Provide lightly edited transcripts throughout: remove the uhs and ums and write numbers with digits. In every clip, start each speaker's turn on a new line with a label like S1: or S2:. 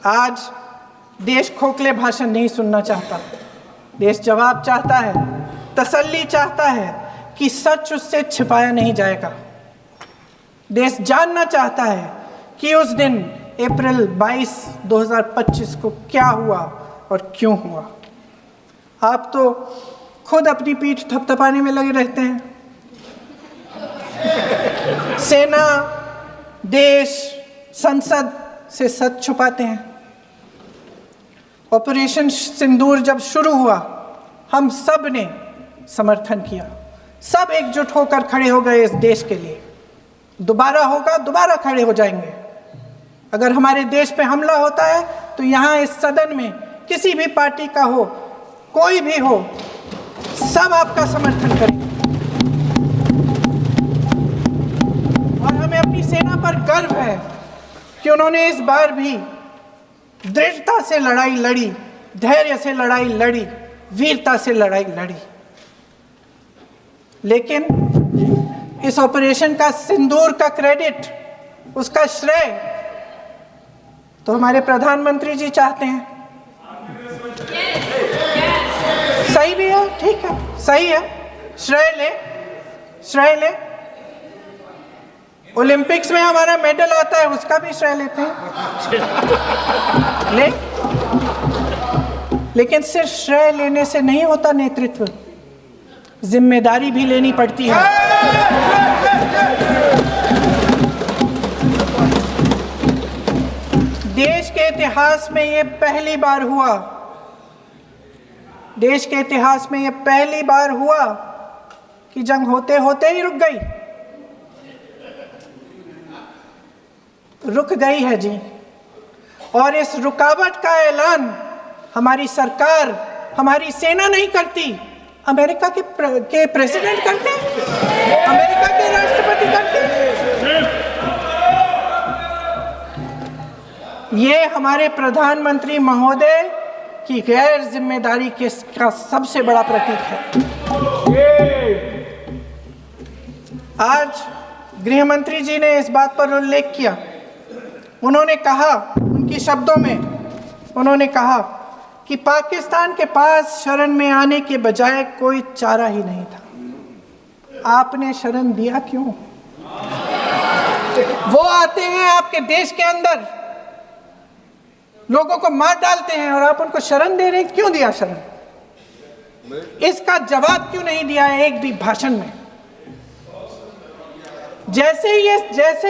S1: आज देश खोखले भाषण नहीं सुनना चाहता, देश जवाब चाहता है, तसल्ली चाहता है कि सच उससे छिपाया नहीं जाएगा। देश जानना चाहता है कि उस दिन अप्रैल 22, 2025 को क्या हुआ और क्यों हुआ। आप तो खुद अपनी पीठ थपथपाने में लगे रहते हैं। सेना, देश, संसद से सच छुपाते हैं। ऑपरेशन सिंदूर जब शुरू हुआ, हम सब ने समर्थन किया, सब एकजुट होकर खड़े हो गए इस देश के लिए। दोबारा होगा, दोबारा खड़े हो जाएंगे। अगर हमारे देश पे हमला होता है तो यहाँ इस सदन में किसी भी पार्टी का हो, कोई भी हो, सब आपका समर्थन करेंगे। और हमें अपनी सेना पर गर्व है कि उन्होंने इस बार भी दृढ़ता से लड़ाई लड़ी, धैर्य से लड़ाई लड़ी, वीरता से लड़ाई लड़ी। लेकिन इस ऑपरेशन का सिंदूर का क्रेडिट, उसका श्रेय तो हमारे प्रधानमंत्री जी चाहते हैं। सही भी है, ठीक है, सही है, श्रेय ले, श्रेय ले। ओलंपिक्स में हमारा मेडल आता है, उसका भी श्रेय लेते हैं, ले। लेकिन सिर्फ श्रेय लेने से नहीं होता नेतृत्व, जिम्मेदारी भी लेनी पड़ती है। देश के इतिहास में ये पहली बार हुआ, देश के इतिहास में ये पहली बार हुआ कि जंग होते होते ही रुक गई। रुक गई है जी। और इस रुकावट का ऐलान हमारी सरकार, हमारी सेना नहीं करती, अमेरिका के प्रेसिडेंट करते हैं, अमेरिका के राष्ट्रपति करते हैं। ये हमारे प्रधानमंत्री महोदय की गैर जिम्मेदारी का सबसे बड़ा प्रतीक है। आज गृह मंत्री जी ने इस बात पर उल्लेख किया। उन्होंने कहा, उनके शब्दों में उन्होंने कहा कि पाकिस्तान के पास शरण में आने के बजाय कोई चारा ही नहीं था। आपने शरण दिया क्यों? वो आते हैं आपके देश के अंदर, लोगों को मार डालते हैं और आप उनको शरण दे रहे हैं। क्यों दिया शरण? इसका जवाब क्यों नहीं दिया है एक भी भाषण में? जैसे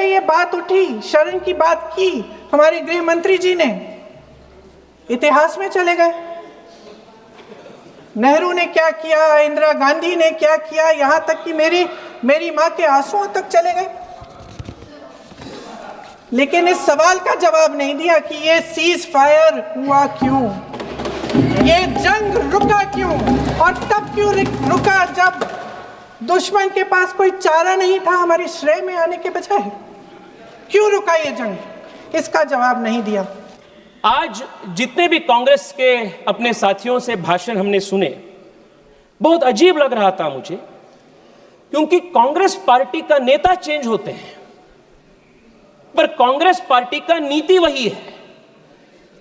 S1: ये बात उठी, शरण की बात की, हमारे गृह मंत्री जी ने इतिहास में चले गए। नेहरू ने क्या किया, इंदिरा गांधी ने क्या किया, यहां तक कि मेरी मां के आंसुओं तक चले गए। लेकिन इस सवाल का जवाब नहीं दिया कि ये सीज फायर हुआ क्यों, ये जंग रुका क्यों, और तब क्यों रुका जब दुश्मन के पास कोई चारा नहीं था हमारे श्रेय में आने के बजाय। क्यों रुका ये जंग? इसका जवाब नहीं दिया।
S2: आज जितने भी कांग्रेस के अपने साथियों से भाषण हमने सुने, बहुत अजीब लग रहा था मुझे, क्योंकि कांग्रेस पार्टी का नेता चेंज होते हैं पर कांग्रेस पार्टी का नीति वही है।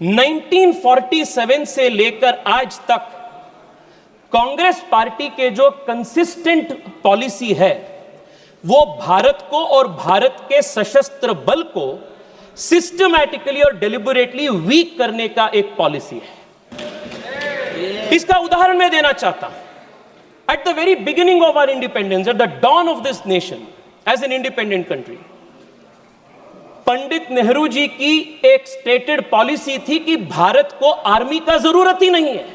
S2: 1947 से लेकर आज तक कांग्रेस पार्टी के जो कंसिस्टेंट पॉलिसी है वो भारत को और भारत के सशस्त्र बल को सिस्टमैटिकली और डेलिबरेटली वीक करने का एक पॉलिसी है। इसका उदाहरण मैं देना चाहता हूं। At the very beginning of our independence, at the dawn of this nation as an independent country, Pandit Nehru ji की एक स्टेटेड पॉलिसी थी कि भारत को आर्मी का जरूरत ही नहीं है।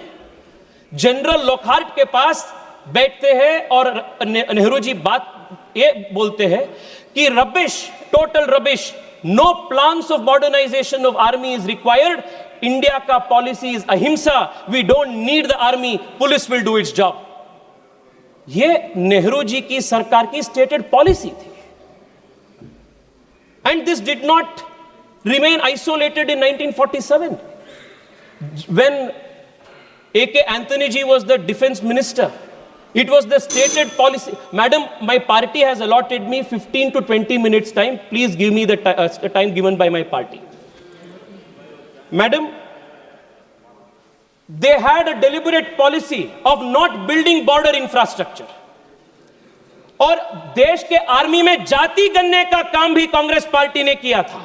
S2: जनरल लॉकहार्ट के पास बैठते हैं और नेहरू जी बात ये बोलते हैं कि rubbish, total rubbish, no plans of modernisation of army is required, India का पॉलिसी इज अहिंसा, we don't need the army, police will do its job. ये नेहरू जी की सरकार की स्टेटेड पॉलिसी थी। And this did not remain isolated in 1947. When A.K. Anthony ji was the defense minister, it was the stated policy. Madam, my party has allotted me 15 to 20 minutes time. Please give me the time given by my party. Madam, they had a deliberate policy of not building border infrastructure. और देश के army में जाति गणने का काम भी Congress party ने किया था।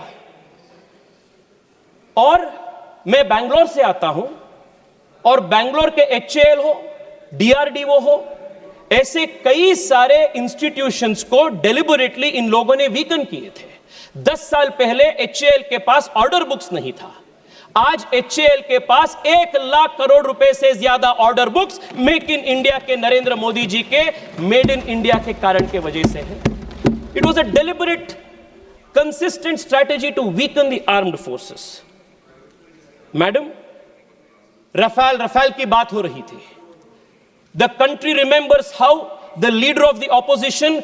S2: और मैं बैंगलोर से आता हूं, और बैंगलोर के HAL हो, DRDO हो, ऐसे कई सारे इंस्टीट्यूशंस को डेलिबरेटली इन लोगों ने वीकन किए थे। 10 साल पहले HAL के पास ऑर्डर बुक्स नहीं था। आज HAL के पास 1 लाख करोड़ रुपए से ज्यादा order books make in India के नरेंद्र मोदी जी के मेड इन इंडिया के कारण के वजह से है। It was a deliberate consistent strategy to weaken the armed forces. Madam, Rafale की बात हो रही थी। The country remembers how the leader of the opposition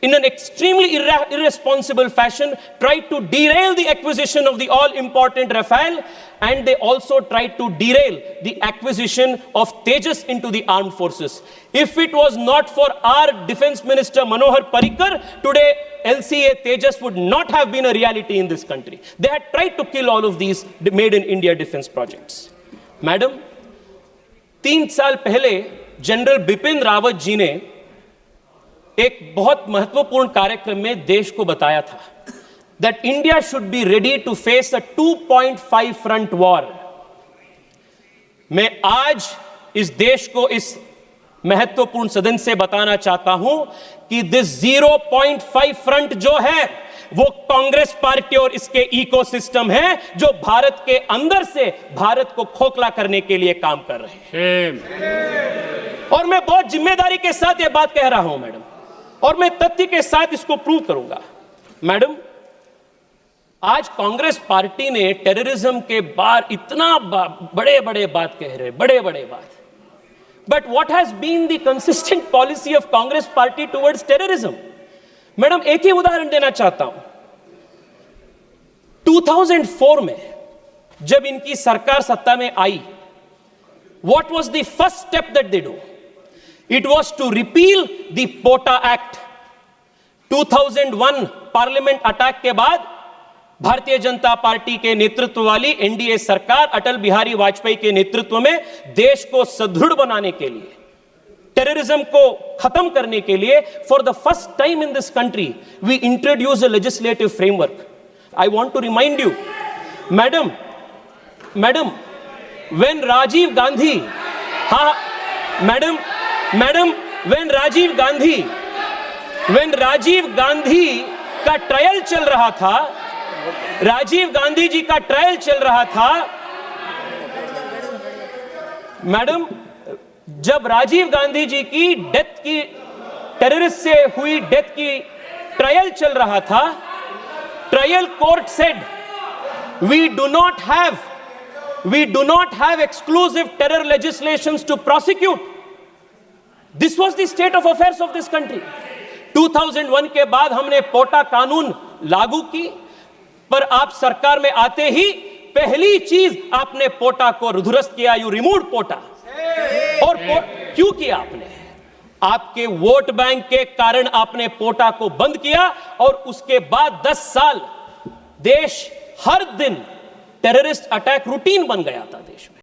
S2: in an extremely irresponsible fashion tried to derail the acquisition of the all important Rafale, and they also tried to derail the acquisition of Tejas into the armed forces. If it was not for our defense minister Manohar Parrikar, today LCA Tejas would not have been a reality in this country. They had tried to kill all of these made in India defense projects. Madam, 3 साल पहले general Bipin Rawat ji ने एक बहुत महत्वपूर्ण कार्यक्रम में देश को बताया था that India should be ready to face a 2.5 front war. मैं आज इस देश को इस महत्वपूर्ण सदन से बताना चाहता हूं कि दिस 0.5 फ्रंट जो है वो कांग्रेस पार्टी और इसके इकोसिस्टम है, जो भारत के अंदर से भारत को खोखला करने के लिए काम कर रहे हैं। और मैं बहुत जिम्मेदारी के साथ यह बात कह रहा हूं मैडम, और मैं तथ्य के साथ इसको प्रूव करूंगा। मैडम, आज कांग्रेस पार्टी ने टेररिज्म के बार इतना बड़े बड़े बात कह रहे, बड़े बड़े बात, but what has been the consistent policy of Congress party towards terrorism? Madam, एक ही उदाहरण देना चाहता हूं। 2004 में जब इनकी सरकार सत्ता में आई, what was the first step that they do? It was to repeal the POTA Act. 2001 parliament attack के बाद भारतीय जनता पार्टी के नेतृत्व वाली एनडीए सरकार अटल बिहारी वाजपेयी के नेतृत्व में देश को सुदृढ़ बनाने के लिए, टेररिज्म को खत्म करने के लिए, for the first time in this country we introduce a legislative framework. I want to remind you, madam, when Rajiv Gandhi, हाँ मैडम, when राजीव गांधी का ट्रायल चल रहा था, राजीव गांधी जी का ट्रायल चल रहा था, मैडम, जब राजीव गांधी जी की डेथ की, टेररिस्ट से हुई डेथ की ट्रायल चल रहा था, trial court said we do not have exclusive terror legislations to prosecute. This was the state of affairs of this country. 2001 के बाद हमने पोटा कानून लागू की, पर आप सरकार में आते ही पहली चीज आपने पोटा को दुरुस्त किया, यू रिमूव्ड पोटा. और क्यों किया आपने? आपके वोट बैंक के कारण आपने पोटा को बंद किया, और उसके बाद 10 साल देश हर दिन टेररिस्ट अटैक रूटीन बन गया था देश में.